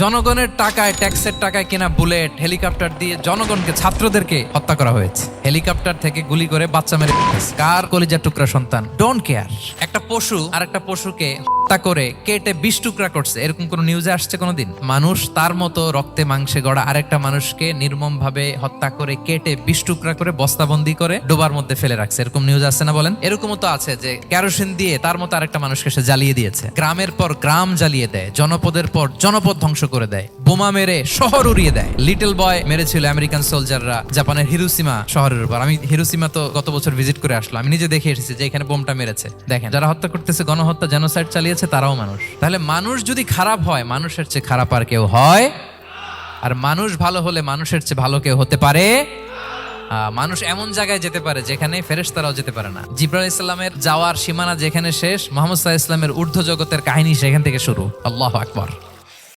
জনগণের টাকায়, ট্যাক্সের টাকায় কেনা বুলেট, হেলিকপ্টার দিয়ে জনগণকে, ছাত্রদেরকে হত্যা করা হয়েছে। হেলিকপ্টার থেকে গুলি করে বাচ্চা মেরে ফেলেছে। কার কলিজার টুকরা সন্তান? Don't care. একটা পশু আর একটা পশুকে হত্যা করে কেটে 20 টুকরা করছে, এরকম কোন নিউজে আসছে কোনোদিন? মানুষ তার মতো রক্তে মাংসে গড়া আরেকটা মানুষকে নির্মম ভাবে হত্যা করে কেটে 20 টুকরা করে বস্তাবন্দি করে ডোবার মধ্যে ফেলে রাখছে, এরকম নিউজ আসছে না বলেন? এরকমও তো আছে যে কেরোসিন দিয়ে তার মতো আরেকটা মানুষকে সে জ্বালিয়ে দিয়েছে। গ্রামের পর গ্রাম জ্বালিয়ে দেয়, জনপদের পর জনপদ ধ্বংস করে দেয়, বোমা মেরে শহর উড়িয়ে দেয়। লিটল বয় মেরেছিল আমেরিকান সোলজাররা জাপানের হিরোশিমা শহরের উপর। আমি হিরোশিমা তো গত বছর ভিজিট করে আসলাম, আমি নিজে দেখে এসেছি যে এখানে বোমটা মেরেছে। দেখেন, যারা হত্যা করতেছে, গণহত্যা, জেনোসাইড চালিয়েছে, তারাও মানুষ। তাহলে মানুষ যদি খারাপ হয়, মানুষের চেয়ে খারাপ আর কেউ হয়? আর মানুষ ভালো হলে মানুষের চেয়ে ভালো কেউ হতে পারে? মানুষ এমন জায়গায় যেতে পারে যেখানে ফেরেশতারাও যেতে পারে না। জিবরাইল আলাইহিস সালামের যাওয়ার সীমানা যেখানে শেষ, মুহাম্মদ সাল্লাল্লাহু আলাইহি ওয়াসাল্লামের ঊর্ধ্ব জগতের কাহিনী সেখান থেকে শুরু। আল্লাহু আকবার।